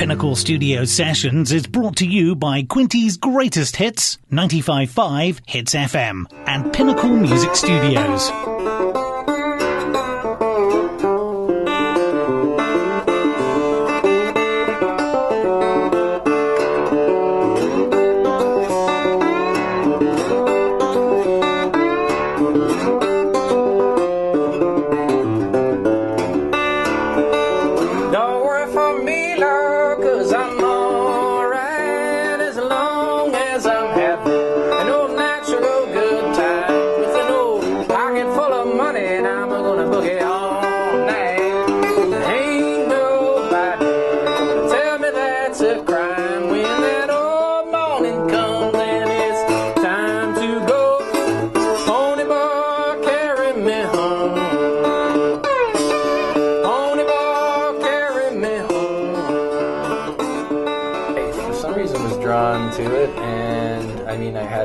Pinnacle Studio Sessions is brought to you by Quinty's Greatest Hits, 95.5 Hits FM, and Pinnacle Music Studios.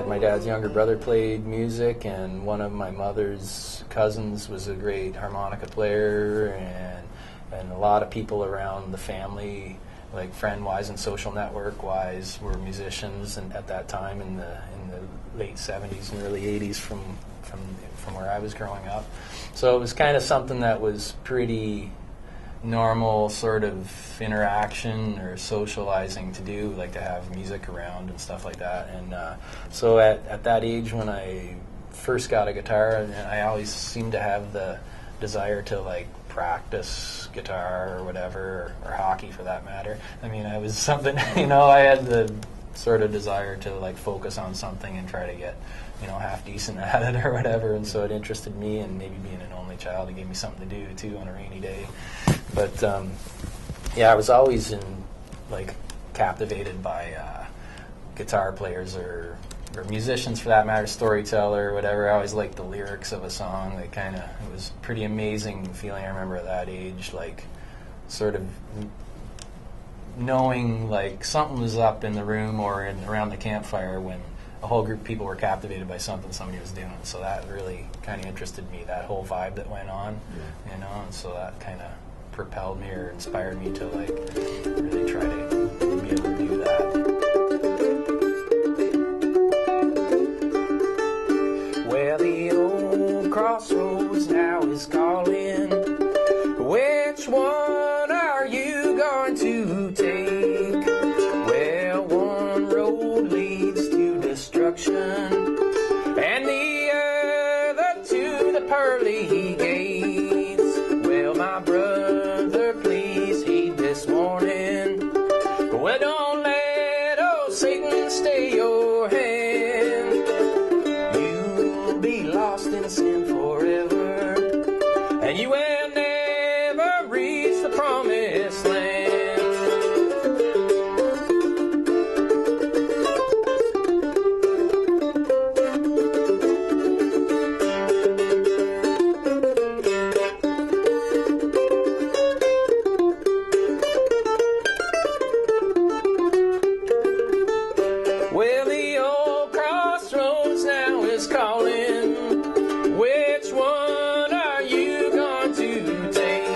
My dad's younger brother played music, and one of my mother's cousins was a great harmonica player, and a lot of people around the family, like friend-wise and social network-wise, were musicians, and at that time in the late 70s and early 80s from where I was growing up. So it was kind of something that was pretty normal sort of interaction or socializing to do, like to have music around and stuff like that. And so at that age when I first got a guitar, I always seemed to have the desire to like practice guitar or whatever, or hockey for that matter. I mean, I was something, I had the sort of desire to like focus on something and try to get, half decent at it or whatever. And so it interested me, and maybe being an only child, it gave me something to do too on a rainy day. But I was always captivated by guitar players or musicians for that matter, storyteller or whatever. I always liked the lyrics of a song. It was a pretty amazing feeling. I remember at that age, like sort of knowing like something was up in the room or around the campfire when a whole group of people were captivated by something somebody was doing. So that really kind of interested me, that whole vibe that went on, and so that kind of propelled me or inspired me to like really try to be able to do that. Well, the old crossroads now is calling. Which one are you going to take? Well, one road leads to destruction, and the other to the pearly gates. Well, my brother, please heed this warning. Well, don't let old Satan stay your hand. You'll be lost in sin forever, and you will never reach the promised land. Well, the old crossroads now is calling. Which one are you going to take?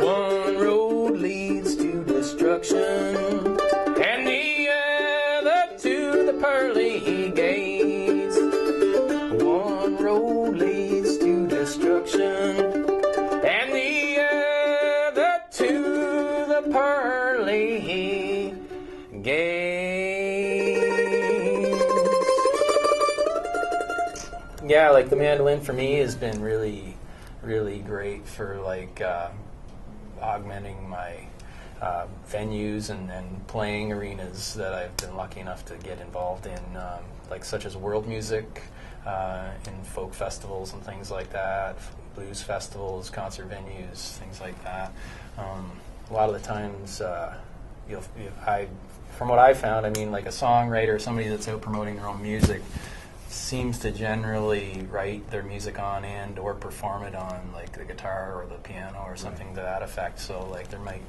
One road leads to destruction, and the other to the pearly gates. One road leads to destruction, and the other to the pearly gates. Yeah, like the mandolin for me has been really, really great for like augmenting my venues and playing arenas that I've been lucky enough to get involved in, like such as world music, in folk festivals and things like that, blues festivals, concert venues, things like that. A lot of the times, from what I found, I mean, like a songwriter, somebody that's out promoting their own music, seems to generally write their music on and or perform it on like the guitar or the piano or something to that effect. So like they might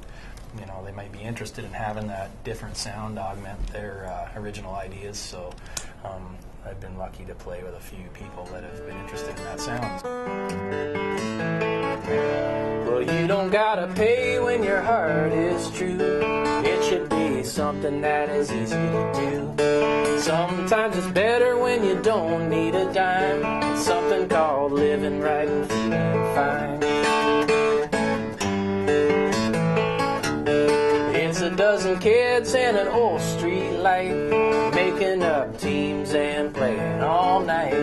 be interested in having that different sound augment their original ideas. So I've been lucky to play with a few people that have been interested in that sound. Well, you don't gotta pay when your heart is true. It should be something that is easy to do. Sometimes it's better when you don't need a dime. It's something called living right and feeling fine. It's a dozen kids and an old street light, making up teams and playing all night.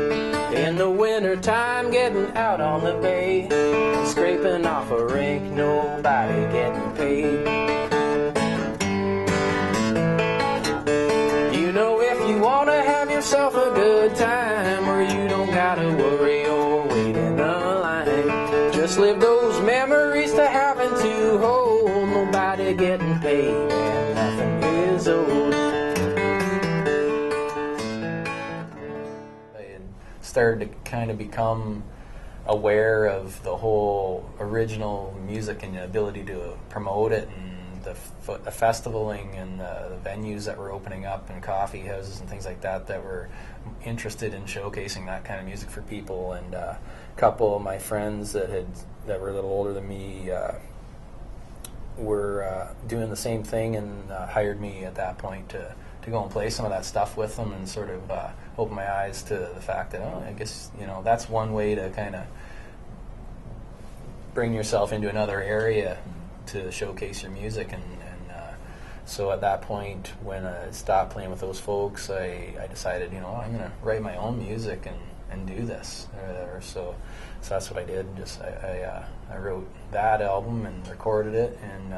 In the winter time, getting out on the bay, scraping off a rink, nobody getting paid. You know, if you want to have yourself a good time, or you don't gotta worry or wait in a line, just live those memories to having to hold. Nobody getting paid and nothing is owed. I had started to kind of become aware of the whole original music and the ability to promote it, and the festivaling and the venues that were opening up and coffee houses and things like that that were interested in showcasing that kind of music for people. And a couple of my friends that were a little older than me were doing the same thing, and hired me at that point to go and play some of that stuff with them, and sort of open my eyes to the fact that, I guess, that's one way to kind of bring yourself into another area to showcase your music. And so at that point, when I stopped playing with those folks, I decided, I'm going to write my own music and do this or whatever. So that's what I did. I wrote that album and recorded it, and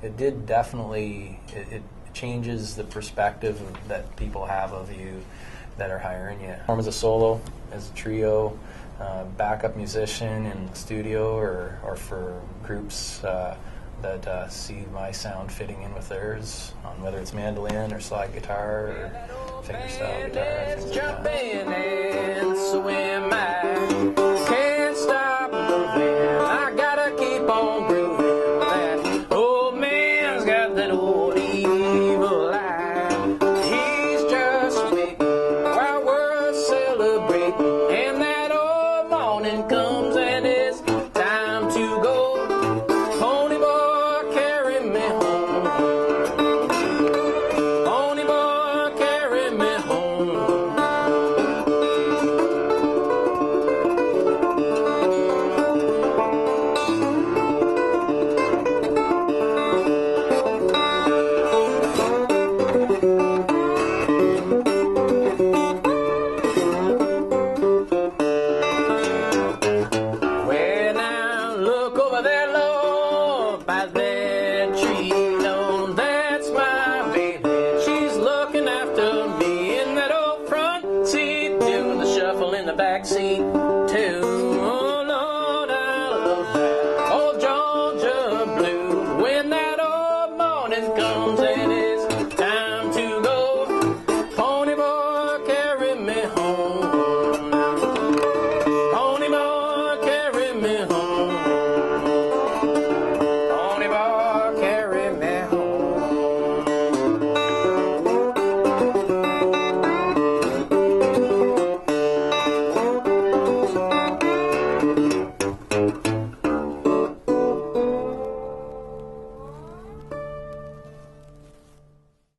it did definitely, it changes the perspective that people have of you that are hiring you. Form as a solo, as a trio, backup musician in the studio, or for groups that see my sound fitting in with theirs, on whether it's mandolin or slide guitar or fingerstyle guitar. Jumping and swim, I can't stop moving. I gotta keep on grooving. That old man's got that old evil eye. He's just waiting while we're celebrating, and that old morning comes and it's time to go. Pony boy, carry me home. Pony boy, carry me home. Well, now look over there, Lord, by that tree. No, that's my baby. She's looking after me in that old front seat, doing the shuffle in the back seat too.